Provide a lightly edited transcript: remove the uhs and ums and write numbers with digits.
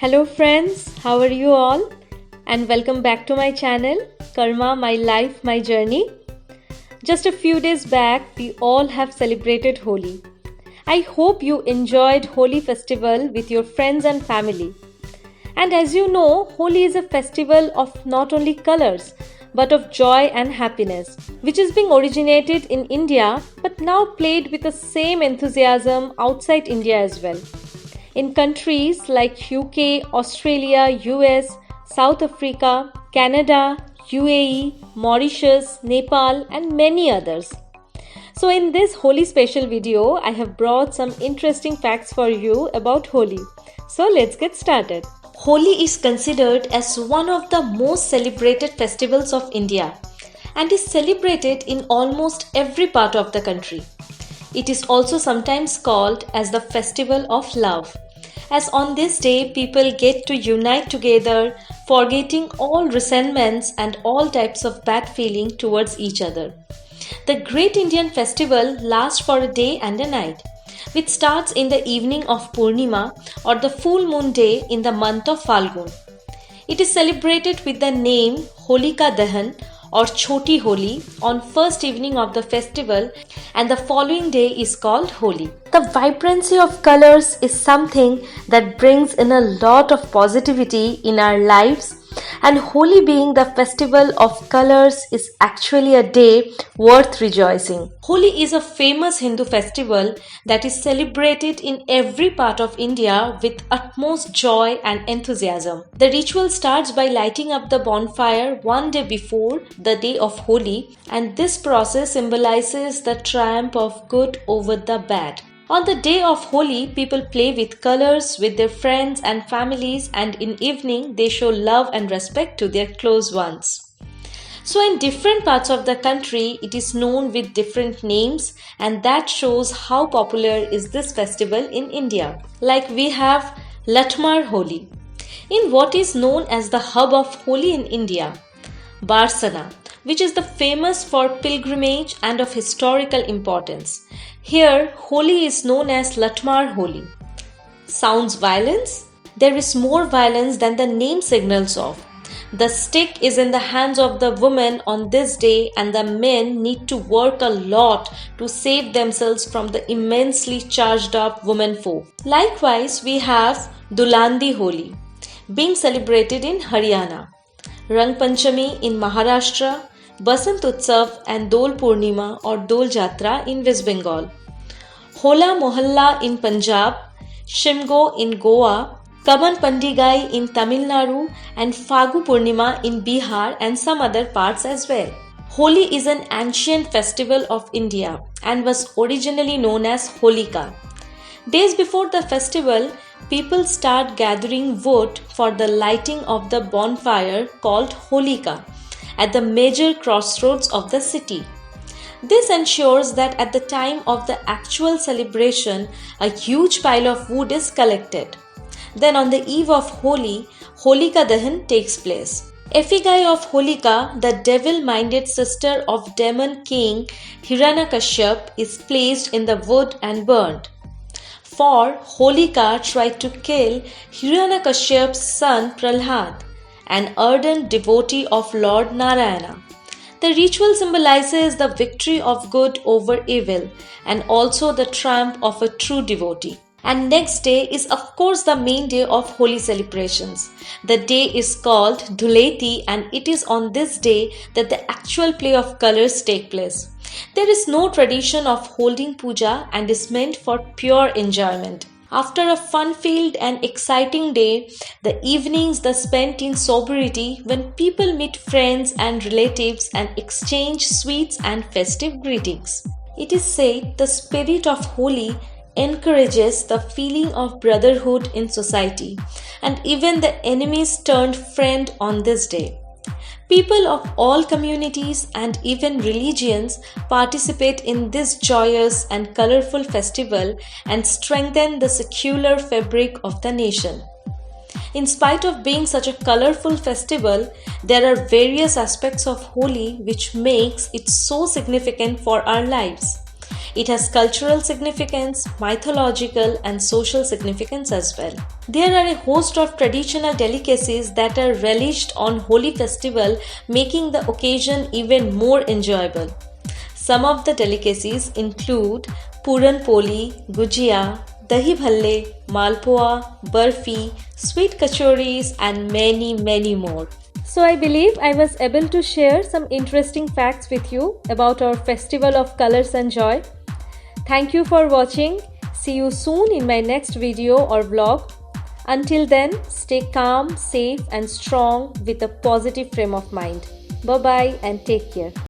Hello friends, how are you all? And welcome back to my channel, Karma, My Life, My Journey. Just a few days back, we all have celebrated Holi. I hope you enjoyed Holi festival with your friends and family. And as you know, Holi is a festival of not only colors, but of joy and happiness, which is being originated in India, but now played with the same enthusiasm outside India as well. In countries like UK, Australia, US, South Africa, Canada, UAE, Mauritius, Nepal, and many others. So in this Holi special video, I have brought some interesting facts for you about Holi. So let's get started. Holi is considered as one of the most celebrated festivals of India and is celebrated in almost every part of the country. It is also sometimes called as the Festival of Love, as on this day people get to unite together, forgetting all resentments and all types of bad feeling towards each other. The Great Indian Festival lasts for a day and a night, which starts in the evening of Purnima or the full moon day in the month of Falgun. It is celebrated with the name Holika Dahan or Choti Holi on first evening of the festival, and the following day is called Holi. The vibrancy of colors is something that brings in a lot of positivity in our lives, and Holi being the festival of colors is actually a day worth rejoicing. Holi is a famous Hindu festival that is celebrated in every part of India with utmost joy and enthusiasm. The ritual starts by lighting up the bonfire one day before the day of Holi, and this process symbolizes the triumph of good over the bad. On the day of Holi, people play with colors with their friends and families, and in evening they show love and respect to their close ones. So in different parts of the country, it is known with different names, and that shows how popular is this festival in India. Like we have Latmar Holi, in what is known as the hub of Holi in India, Barsana, which is the famous for pilgrimage and of historical importance. Here, Holi is known as Latmar Holi. Sounds violence? There is more violence than the name signals of. The stick is in the hands of the woman on this day, and the men need to work a lot to save themselves from the immensely charged up women folk. Likewise, we have Dulandi Holi, being celebrated in Haryana, Rang Panchami in Maharashtra, Basant Utsav and Dol Purnima or Dol Jatra in West Bengal, Hola Mohalla in Punjab, Shimgo in Goa, Kaman Pandigai in Tamil Nadu, and Fagu Purnima in Bihar and some other parts as well. Holi is an ancient festival of India and was originally known as Holika. Days before the festival, people start gathering wood for the lighting of the bonfire called Holika at the major crossroads of the city. This ensures that at the time of the actual celebration, a huge pile of wood is collected. Then on the eve of Holi, Holika Dahan takes place. Effigy of Holika, the devil-minded sister of demon king Hiranyakashipu, is placed in the wood and burned. For Holika tried to kill Hiranyakashipu's son Prahlad, an ardent devotee of Lord Narayana. The ritual symbolizes the victory of good over evil and also the triumph of a true devotee. And next day is of course the main day of Holi celebrations. The day is called Dhuleti, and it is on this day that the actual play of colors take place. There is no tradition of holding puja and is meant for pure enjoyment. After a fun-filled and exciting day, the evenings are spent in sobriety when people meet friends and relatives and exchange sweets and festive greetings. It is said the spirit of Holi encourages the feeling of brotherhood in society, and even the enemies turned friend on this day. People of all communities and even religions participate in this joyous and colorful festival and strengthen the secular fabric of the nation. In spite of being such a colorful festival, there are various aspects of Holi which makes it so significant for our lives. It has cultural significance, mythological, and social significance as well. There are a host of traditional delicacies that are relished on Holi festival, making the occasion even more enjoyable. Some of the delicacies include Puran Poli, Gujia, Dahi Bhalle, Malpua, Barfi, sweet kachoris, and many more. So I believe I was able to share some interesting facts with you about our festival of colors and joy. Thank you for watching. See you soon in my next video or vlog. Until then, stay calm, safe and strong with a positive frame of mind. Bye bye and take care.